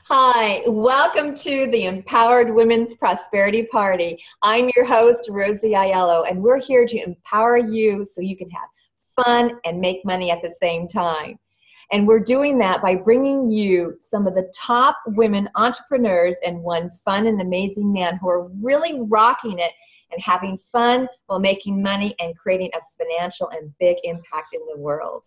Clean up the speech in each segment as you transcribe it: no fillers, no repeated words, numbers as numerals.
Hi, welcome to the Empowered Women's Prosperity Party. I'm your host, Rosie Aiello, and we're here to empower you so you can have fun and make money at the same time. And we're doing that by bringing you some of the top women entrepreneurs and one fun and amazing man who are really rocking it and having fun while making money and creating a financial and big impact in the world.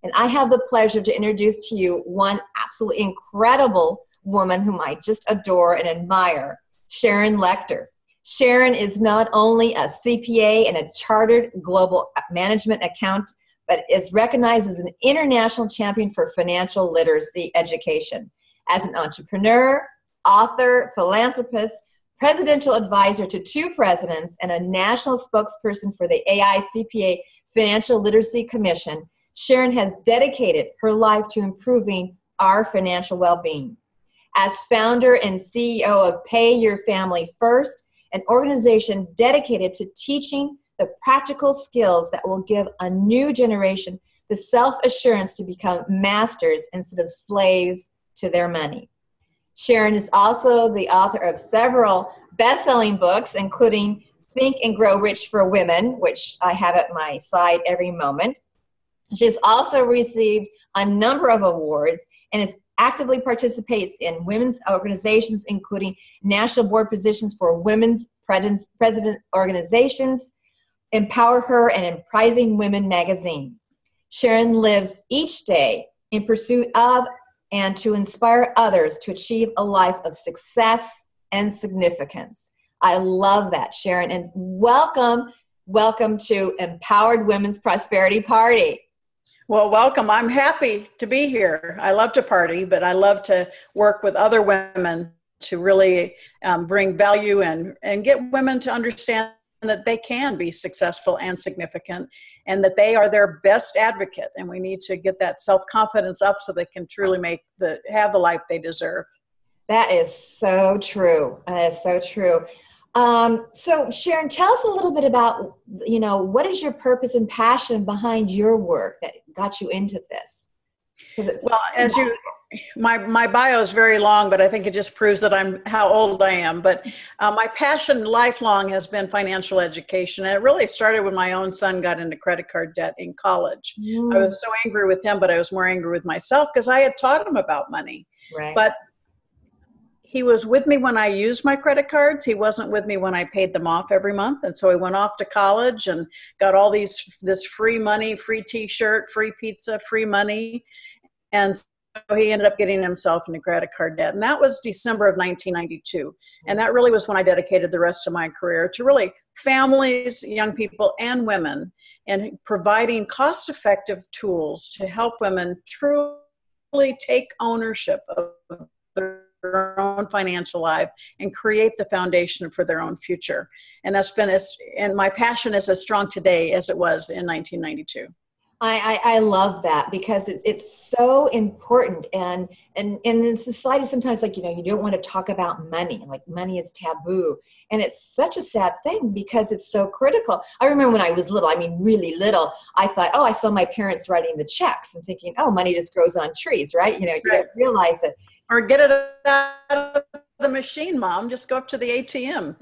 And I have the pleasure to introduce to you one absolutely incredible woman whom I just adore and admire, Sharon Lechter. Sharon is not only a CPA and a chartered global management accountant, but is recognized as an international champion for financial literacy education. As an entrepreneur, author, philanthropist, presidential advisor to 2 presidents, and a national spokesperson for the AICPA Financial Literacy Commission, Sharon has dedicated her life to improving our financial well-being. As founder and CEO of Pay Your Family First, an organization dedicated to teaching the practical skills that will give a new generation the self-assurance to become masters instead of slaves to their money. Sharon is also the author of several best-selling books, including Think and Grow Rich for Women, which I have at my side every moment. She's also received a number of awards and actively participates in women's organizations, including national board positions for women's president organizations, Empower Her, and Emprising Women magazine. Sharon lives each day in pursuit of and to inspire others to achieve a life of success and significance. I love that, Sharon, and welcome to Empowered Women's Prosperity Party. Well, welcome. I'm happy to be here. I love to party, but I love to work with other women to really bring value and get women to understand that they can be successful and significant and that they are their best advocate. And we need to get that self-confidence up so they can truly have the life they deserve. That is so true. That is so true. So Sharon, tell us a little bit about, what is your purpose and passion behind your work that got you into this? Well, my bio is very long, but I think it just proves that how old I am. But my passion lifelong has been financial education. And it really started when my own son got into credit card debt in college. I was so angry with him, but I was more angry with myself because I had taught him about money. Right. But he was with me when I used my credit cards. He wasn't with me when I paid them off every month. And so he went off to college and got all this free money, free t-shirt, free pizza, free money. And so he ended up getting himself into credit card debt. And that was December of 1992. And that really was when I dedicated the rest of my career to really families, young people, and women, and providing cost-effective tools to help women truly take ownership of their own financial life and create the foundation for their own future. And and my passion is as strong today as it was in 1992. I love that because it's so important, and in society sometimes, you don't want to talk about money, like money is taboo, and it's such a sad thing because it's so critical. I remember when I was little, really little, I thought, I saw my parents writing the checks and thinking, money just grows on trees, right? You don't realize it. Or get it out of the machine, Mom. Just go up to the ATM.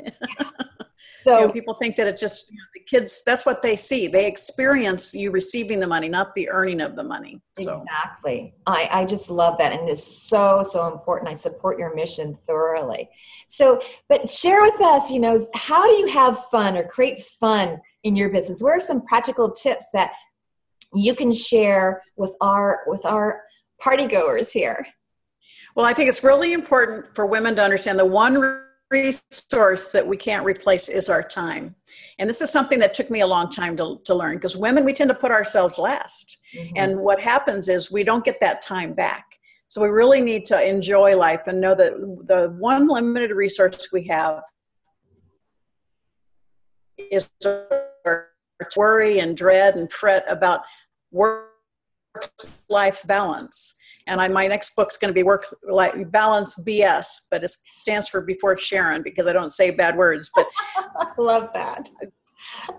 So people think that it just, the kids, that's what they see. They experience you receiving the money, not the earning of the money. So. Exactly. I just love that. And it's so, so important. I support your mission thoroughly. So, but share with us, how do you have fun or create fun in your business? What are some practical tips that you can share with our party goers here? Well, I think it's really important for women to understand the one resource that we can't replace is our time. And this is something that took me a long time to learn, because women, we tend to put ourselves last. Mm-hmm. And what happens is we don't get that time back. So we really need to enjoy life and know that the one limited resource we have is worry and dread and fret about work-life balance. And my next book's going to be Work-Life Balance BS, but it stands for Before Sharon because I don't say bad words. But I love that.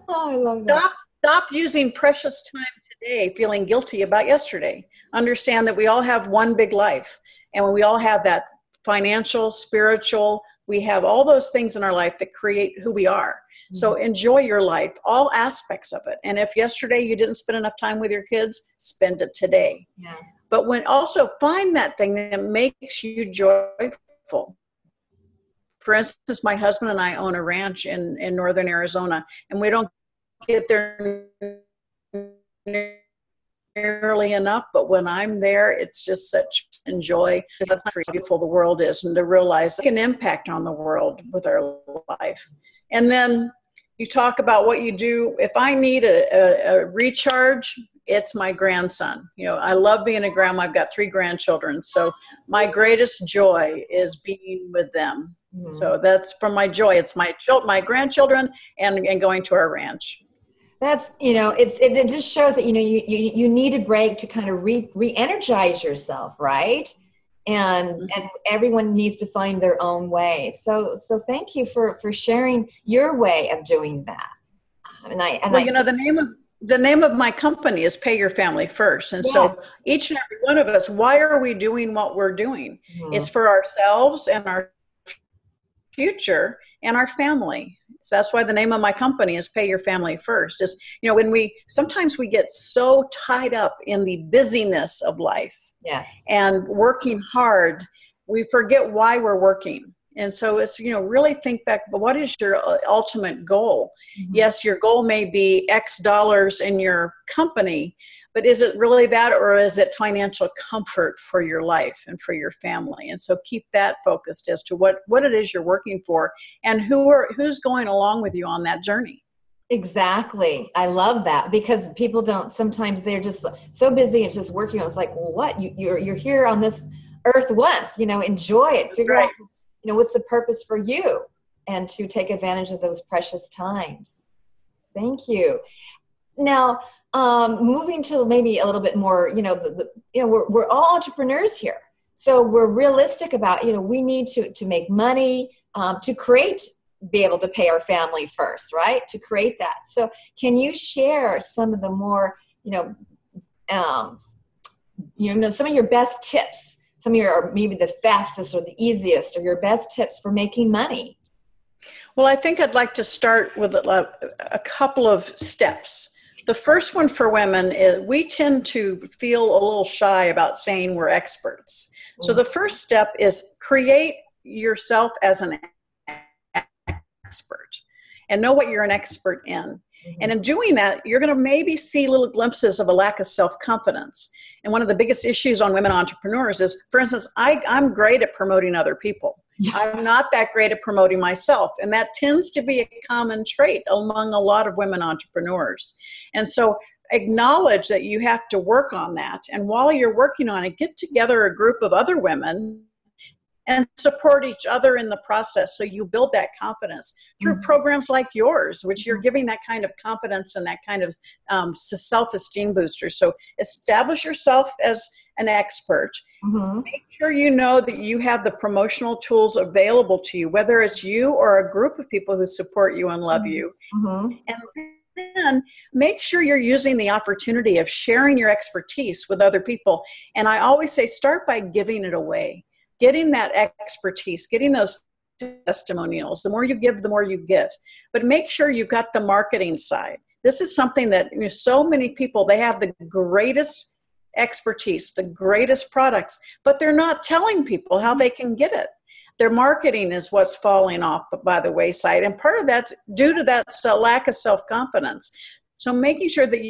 I love that. Stop using precious time today feeling guilty about yesterday. Understand that we all have one big life, and when we all have that financial, spiritual. We have all those things in our life that create who we are. So enjoy your life, all aspects of it. And if yesterday you didn't spend enough time with your kids, spend it today. Yeah. But when also find that thing that makes you joyful. For instance, my husband and I own a ranch in northern Arizona, and we don't get there nearly enough, but when I'm there, it's just such enjoy. That's how beautiful the world is, and to realize an impact on the world with our life. And then you talk about what you do. If I need a recharge, it's my grandson. You know, I love being a grandma. I've got 3 grandchildren. So my greatest joy is being with them. So that's from my joy. It's my grandchildren and going to our ranch. That's, you know, it just shows that, you know, you need a break to kind of re-energize yourself, right? And everyone needs to find their own way. So thank you for sharing your way of doing that. You know, the name of my company is Pay Your Family First. And so each and every one of us, why are we doing what we're doing? It's for ourselves and our future and our family. So that's why the name of my company is Pay Your Family First. Is, you know, when sometimes we get so tied up in the busyness of life and working hard, we forget why we're working. And so it's, you know, really think back, but what is your ultimate goal? Yes, your goal may be X dollars in your company, but is it really that, or is it financial comfort for your life and for your family? And so keep that focused as to what it is you're working for and who's going along with you on that journey. Exactly. I love that, because people don't, sometimes they're just so busy and just working. It's like, well, what? You're here on this earth once, you know, enjoy it. Figure out, you know, what's the purpose for you, and to take advantage of those precious times. Thank you. Now, moving to maybe a little bit more, you know, we're all entrepreneurs here. So we're realistic about, you know, we need to make money, to be able to pay our family first, right? To create that. So can you share some of the more, some of your best tips, some of your, maybe the fastest or the easiest, or your best tips for making money? Well, I think I'd like to start with a couple of steps. The first one for women is we tend to feel a little shy about saying we're experts. So the first step is create yourself as an expert and know what you're an expert in. And in doing that, you're going to maybe see little glimpses of a lack of self-confidence. And one of the biggest issues on women entrepreneurs is, for instance, I'm great at promoting other people. I'm not that great at promoting myself. And that tends to be a common trait among a lot of women entrepreneurs. And so acknowledge that you have to work on that. And while you're working on it, get together a group of other women and support each other in the process, so you build that confidence through programs like yours, which you're giving that kind of confidence and that kind of self-esteem booster. So establish yourself as an expert. Make sure you know that you have the promotional tools available to you, whether it's you or a group of people who support you and love you. And then make sure you're using the opportunity of sharing your expertise with other people. And I always say, start by giving it away. Getting that expertise, getting those testimonials. The more you give, the more you get. But make sure you've got the marketing side. This is something that, you know, so many people, they have the greatest expertise, the greatest products, but they're not telling people how they can get it. Their marketing is what's falling off by the wayside. And part of that's due to that lack of self-confidence. So making sure that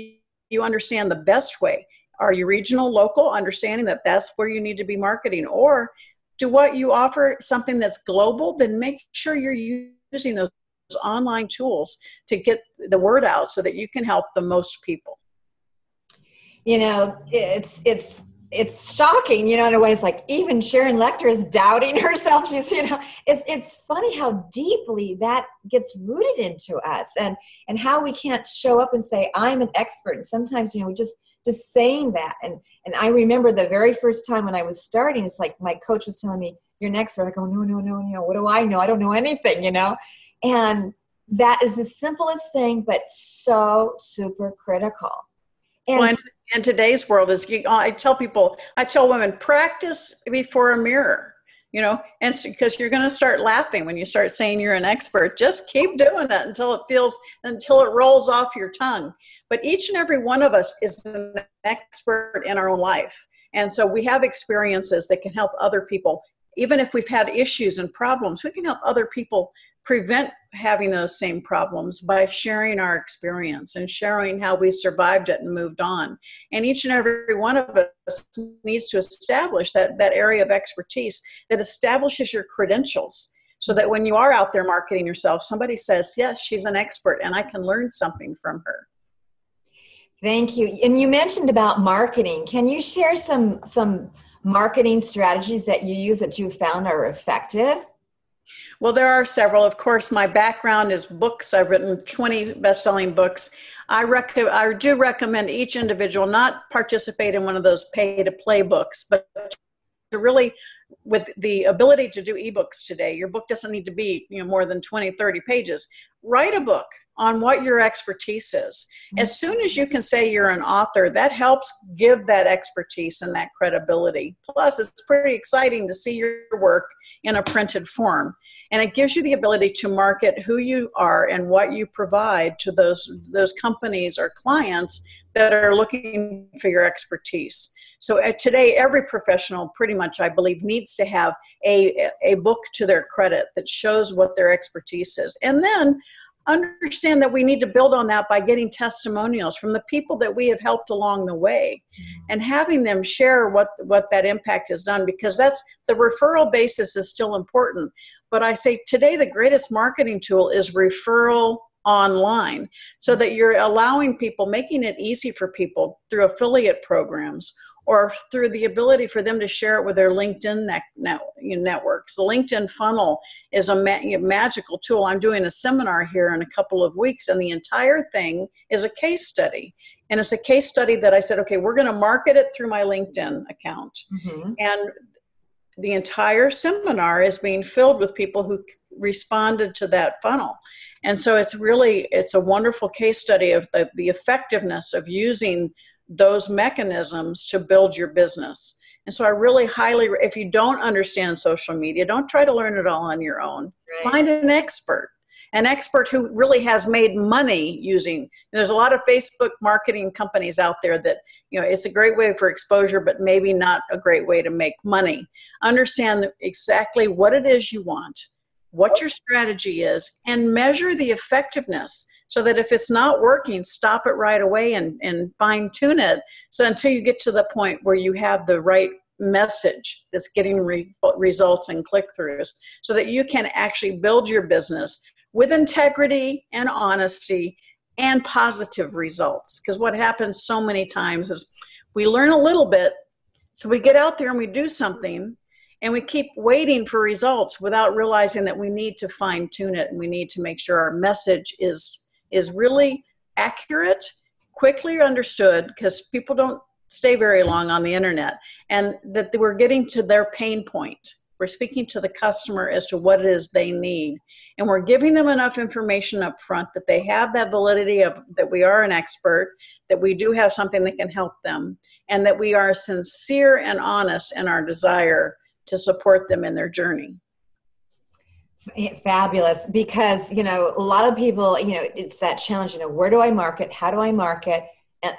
you understand the best way. Are you regional, local, understanding that that's where you need to be marketing? Or do what you offer something that's global? Then make sure you're using those online tools to get the word out so that you can help the most people. You know, it's shocking, you know, in a way. It's like even Sharon Lechter is doubting herself. She's, you know, it's funny how deeply that gets rooted into us, and how we can't show up and say, I'm an expert. And sometimes, you know, we just saying that. And I remember the very first time when I was starting, it's like my coach was telling me, you're an expert. I go, no, you know, what do I know? I don't know anything, you know? And that is the simplest thing, but so super critical. And in today's world is, I tell women, practice before a mirror. and because you're going to start laughing when you start saying you're an expert. Just keep doing it until it rolls off your tongue. But each and every one of us is an expert in our own life. And so we have experiences that can help other people. Even if we've had issues and problems, we can help other people prevent having those same problems by sharing our experience and sharing how we survived it and moved on. And each and every one of us needs to establish that area of expertise that establishes your credentials, so that when you are out there marketing yourself, somebody says, yes, she's an expert and I can learn something from her. Thank you. And you mentioned about marketing. Can you share some marketing strategies that you use that you found are effective? Well, there are several. Of course, my background is books. I've written 20 best-selling books. I do recommend each individual not participate in one of those pay-to-play books, but to really, with the ability to do ebooks today, your book doesn't need to be more than 20, 30 pages. Write a book on what your expertise is. As soon as you can say you're an author, that helps give that expertise and that credibility. Plus, it's pretty exciting to see your work in a printed form. And it gives you the ability to market who you are and what you provide to those companies or clients that are looking for your expertise. So today, every professional pretty much, I believe, needs to have a book to their credit that shows what their expertise is. And then understand that we need to build on that by getting testimonials from the people that we have helped along the way and having them share what that impact has done, because that's the referral basis is still important. But I say today the greatest marketing tool is referral online, so that you're allowing people, making it easy for people through affiliate programs or through the ability for them to share it with their LinkedIn networks. The LinkedIn funnel is a magical tool. I'm doing a seminar here in a couple of weeks, and the entire thing is a case study. And it's a case study that I said, okay, we're going to market it through my LinkedIn account. Mm-hmm. And the entire seminar is being filled with people who responded to that funnel. And so it's a wonderful case study of the effectiveness of using those mechanisms to build your business. And so I really highly, if you don't understand social media, don't try to learn it all on your own. Right. Find an expert who really has made money using. There's a lot of Facebook marketing companies out there that, it's a great way for exposure, but maybe not a great way to make money. Understand exactly what it is you want, what your strategy is, and measure the effectiveness, so that if it's not working, stop it right away and fine tune it. So until you get to the point where you have the right message that's getting results and click-throughs, so that you can actually build your business with integrity and honesty and positive results. Because what happens so many times is we learn a little bit, so we get out there and we do something, and we keep waiting for results without realizing that we need to fine tune it, and we need to make sure our message is really accurate, quickly understood, because people don't stay very long on the internet, and that we're getting to their pain point. We're speaking to the customer as to what it is they need, and we're giving them enough information up front that they have that validity of that we are an expert, that we do have something that can help them, and that we are sincere and honest in our desire to support them in their journey. Fabulous, because a lot of people, it's that challenge, where do I market, how do I market,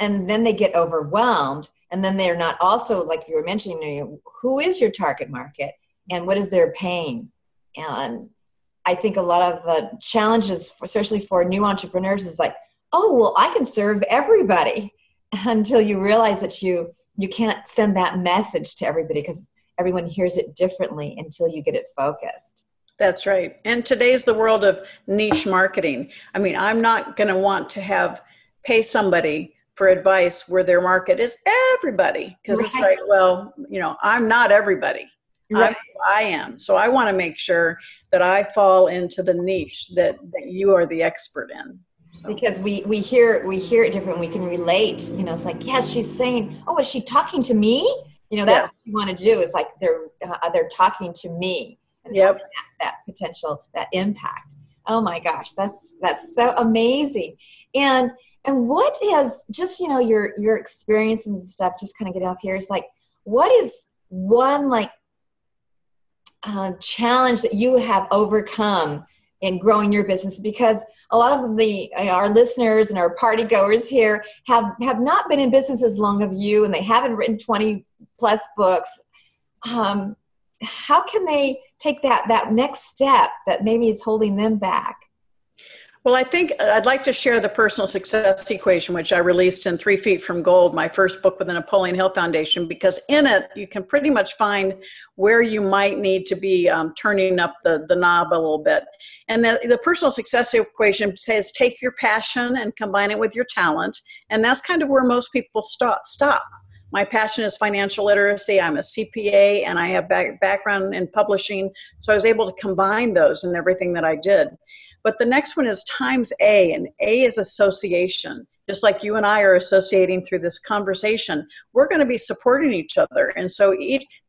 and then they get overwhelmed, and then they're not also, like you were mentioning, who is your target market and what is their pain. And I think a lot of challenges, especially for new entrepreneurs, is like, oh, well, I can serve everybody, until you realize that you can't send that message to everybody, because everyone hears it differently until you get it focused. That's right. And today's the world of niche marketing. I mean, I'm not going to want to pay somebody for advice where their market is everybody, because it's like, well, I'm not everybody. Right. I am. So I want to make sure that I fall into the niche that you are the expert in. So. Because we hear it different. We can relate. It's like, yes, she's saying, oh, is she talking to me? That's yes. What you want to do. Is like they're talking to me. And yep. that potential, that impact. Oh my gosh, that's so amazing. And what has just your experiences and stuff, just kind of get off here, is like, what is one challenge that you have overcome in growing your business? Because a lot of our listeners and our party goers here have not been in business as long as you, and they haven't written 20 plus books. How can they take that next step that maybe is holding them back? Well, I think I'd like to share the personal success equation, which I released in 3 Feet from Gold, my first book with the Napoleon Hill Foundation, because in it, you can pretty much find where you might need to be turning up the knob a little bit. And the personal success equation says take your passion and combine it with your talent. And that's kind of where most people stop. My passion is financial literacy. I'm a CPA and I have background in publishing. So I was able to combine those in everything that I did. But the next one is times A, and A is association. Just like you and I are associating through this conversation, we're going to be supporting each other. And so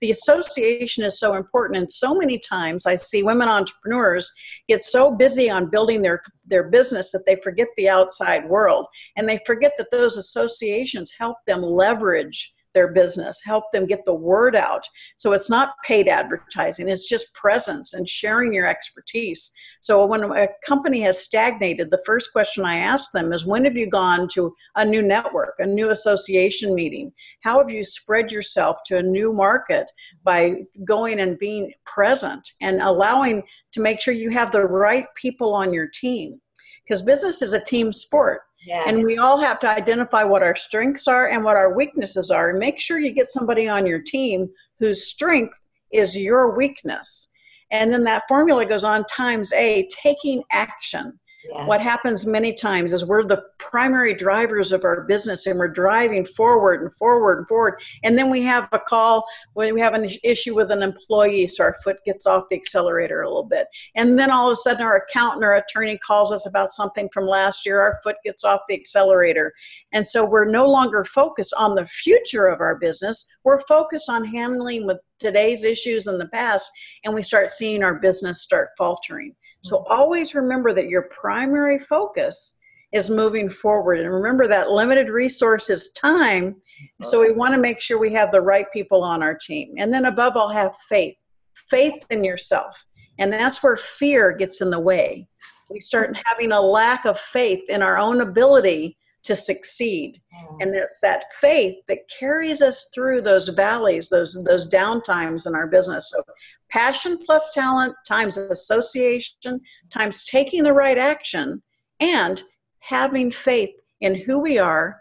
the association is so important. And so many times I see women entrepreneurs get so busy on building their business that they forget the outside world. And they forget that those associations help them leverage their business, help them get the word out. So it's not paid advertising, it's just presence and sharing your expertise. So when a company has stagnated, the first question I ask them is, when have you gone to a new network, a new association meeting? How have you spread yourself to a new market by going and being present and allowing to make sure you have the right people on your team? Because business is a team sport. Yes. And we all have to identify what our strengths are and what our weaknesses are. And make sure you get somebody on your team whose strength is your weakness. And then that formula goes on times A, taking action. Yes. What happens many times is we're the primary drivers of our business and we're driving forward and forward and forward. And then we have a call when we have an issue with an employee, so our foot gets off the accelerator a little bit. And then all of a sudden our accountant or attorney calls us about something from last year, our foot gets off the accelerator. And so we're no longer focused on the future of our business. We're focused on handling with today's issues in the past, and we start seeing our business start faltering. So always remember that your primary focus is moving forward. And remember that limited resource is time. So we want to make sure we have the right people on our team. And then above all, have faith in yourself. And that's where fear gets in the way. We start having a lack of faith in our own ability to succeed. And it's that faith that carries us through those valleys, those down times in our business. So passion plus talent times association times taking the right action and having faith in who we are,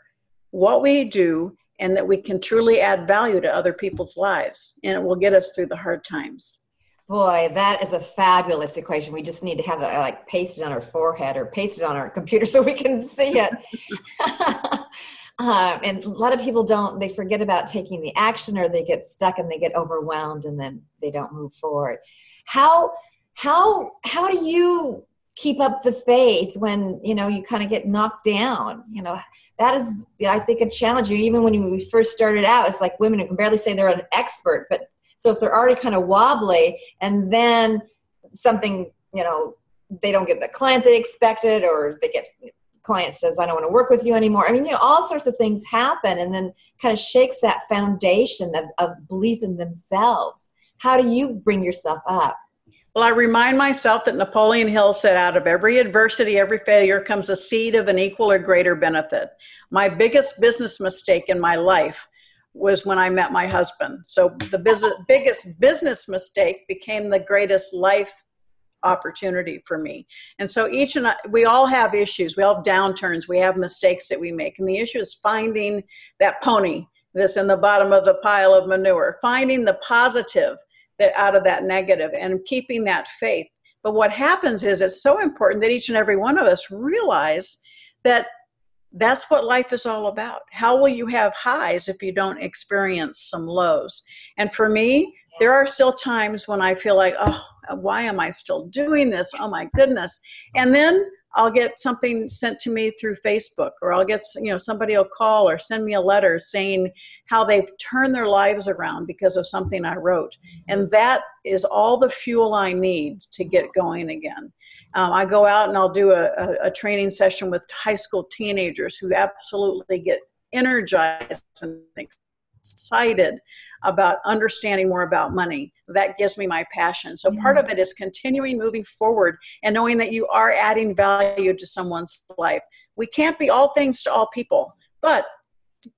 what we do, and that we can truly add value to other people's lives. And it will get us through the hard times. Boy, that is a fabulous equation. We just need to have it like pasted on our forehead or pasted on our computer so we can see it. And a lot of people they forget about taking the action, or they get stuck and they get overwhelmed and then they don't move forward. How do you keep up the faith when, you kind of get knocked down? That is, I think, a challenge. Even when we first started out, it's like women who can barely say they're an expert, but so if they're already kind of wobbly and then something, they don't get the client they expected, or they get client says, I don't want to work with you anymore. I mean, all sorts of things happen, and then kind of shakes that foundation of belief in themselves. How do you bring yourself up? Well, I remind myself that Napoleon Hill said, out of every adversity, every failure comes a seed of an equal or greater benefit. My biggest business mistake in my life was when I met my husband. So the biggest business mistake became the greatest life opportunity for me. And so we all have issues. We all have downturns. We have mistakes that we make. And the issue is finding that pony that's in the bottom of the pile of manure, finding the positive that out of that negative and keeping that faith. But what happens is it's so important that each and every one of us realize that that's what life is all about. How will you have highs if you don't experience some lows? And for me, there are still times when I feel like, oh, why am I still doing this? Oh my goodness. And then I'll get something sent to me through Facebook, or I'll get, somebody will call or send me a letter saying how they've turned their lives around because of something I wrote. And that is all the fuel I need to get going again. I go out and I'll do a training session with high school teenagers who absolutely get energized and excited about understanding more about money. That gives me my passion. So part of it is continuing moving forward and knowing that you are adding value to someone's life. We can't be all things to all people, but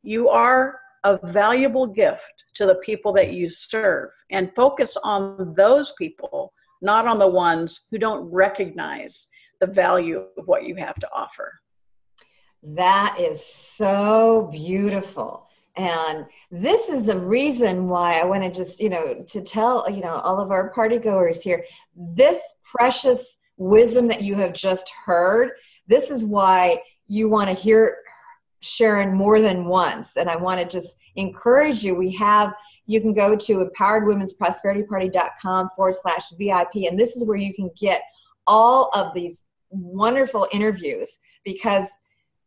you are a valuable gift to the people that you serve, and focus on those people, not on the ones who don't recognize the value of what you have to offer. That is so beautiful. And this is a reason why I want to just, to tell, all of our party goers here, this precious wisdom that you have just heard, this is why you want to hear Sharon more than once. And I want to just encourage you. You can go to empoweredwomensprosperityparty.com/VIP. And this is where you can get all of these wonderful interviews, because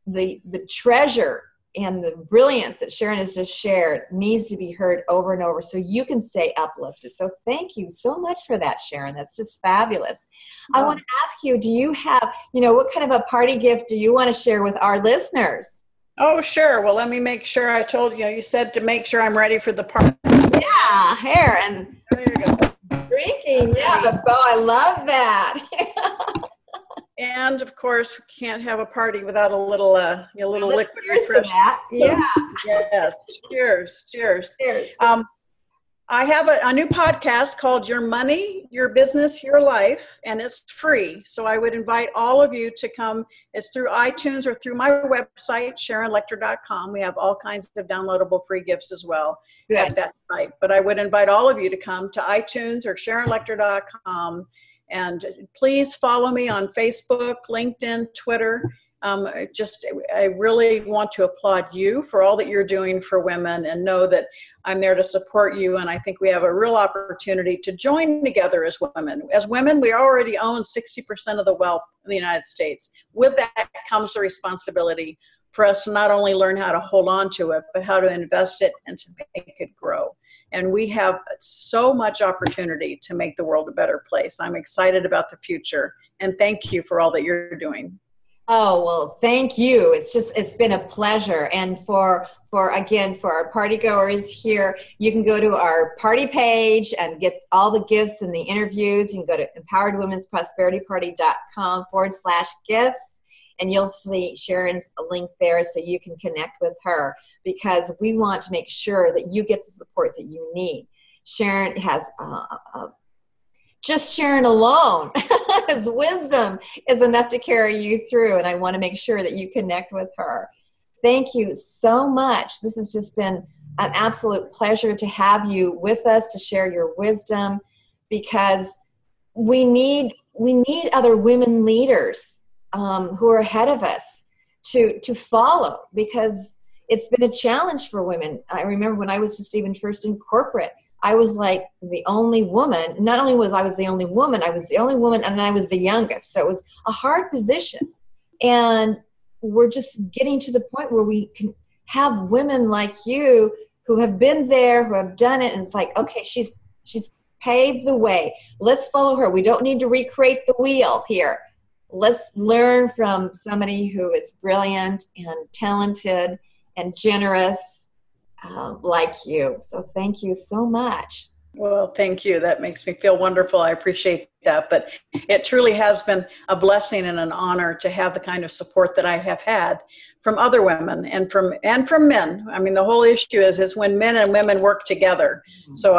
the treasure and the brilliance that Sharon has just shared needs to be heard over and over so you can stay uplifted. So thank you so much for that, Sharon. That's just fabulous. I want to ask you, do you have, what kind of a party gift do you want to share with our listeners? Oh, sure. Well, let me make sure. I told you, you said to make sure I'm ready for the party. Yeah, here. And there you go. Drinking. Yeah, the bow. I love that. And of course, we can't have a party without a little liquid refreshment. Yeah. Yes. Cheers. Cheers. Cheers. I have a new podcast called Your Money, Your Business, Your Life, and it's free. So I would invite all of you to come. It's through iTunes or through my website, SharonLechter.com. We have all kinds of downloadable free gifts as well at that site. But I would invite all of you to come to iTunes or SharonLechter.com. And please follow me on Facebook, LinkedIn, Twitter. I really want to applaud you for all that you're doing for women, and know that I'm there to support you. And I think we have a real opportunity to join together as women. As women, we already own 60% of the wealth in the United States. With that comes the responsibility for us to not only learn how to hold on to it, but how to invest it and to make it grow. And we have so much opportunity to make the world a better place. I'm excited about the future. And thank you for all that you're doing. Oh, well, thank you. It's been a pleasure. And for our party goers here, you can go to our party page and get all the gifts and the interviews. You can go to empoweredwomensprosperityparty.com/gifts. And you'll see Sharon's link there so you can connect with her, because we want to make sure that you get the support that you need. Sharon has just Sharon alone, his wisdom is enough to carry you through, and I want to make sure that you connect with her. Thank you so much. This has just been an absolute pleasure to have you with us to share your wisdom, because we need other women leaders who are ahead of us to follow, because it's been a challenge for women. I remember when I was just even first in corporate, I was like the only woman. Not only was I the only woman, I was the only woman, and I was the youngest. So it was a hard position. And we're just getting to the point where we can have women like you who have been there, who have done it, and it's like, okay, she's paved the way. Let's follow her. We don't need to recreate the wheel here. Let's learn from somebody who is brilliant and talented and generous like you. So thank you so much. Well, thank you. That makes me feel wonderful. I appreciate that. But it truly has been a blessing and an honor to have the kind of support that I have had from other women and from men. I mean, the whole issue is when men and women work together. Mm-hmm. So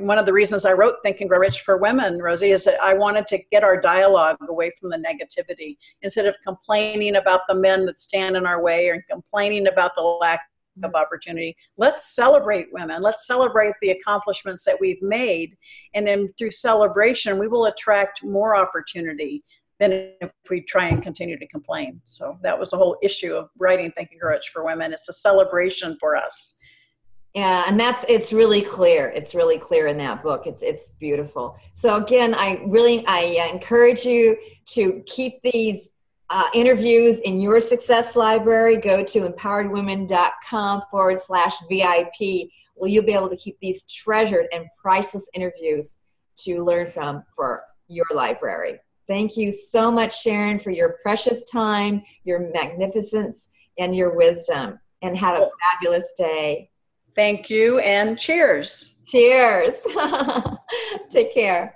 one of the reasons I wrote Think and Grow Rich for Women, Rosie, is that I wanted to get our dialogue away from the negativity. Instead of complaining about the men that stand in our way or complaining about the lack of opportunity, let's celebrate women. Let's celebrate the accomplishments that we've made. And then through celebration, we will attract more opportunity than if we try and continue to complain. So that was the whole issue of writing Think and Grow Rich for Women. It's a celebration for us. Yeah, and it's really clear. It's really clear in that book. It's beautiful. So again, I encourage you to keep these interviews in your success library. Go to empoweredwomen.com/VIP. Well, you'll be able to keep these treasured and priceless interviews to learn from for your library. Thank you so much, Sharon, for your precious time, your magnificence, and your wisdom. And have a fabulous day. Thank you, and cheers. Cheers. Take care.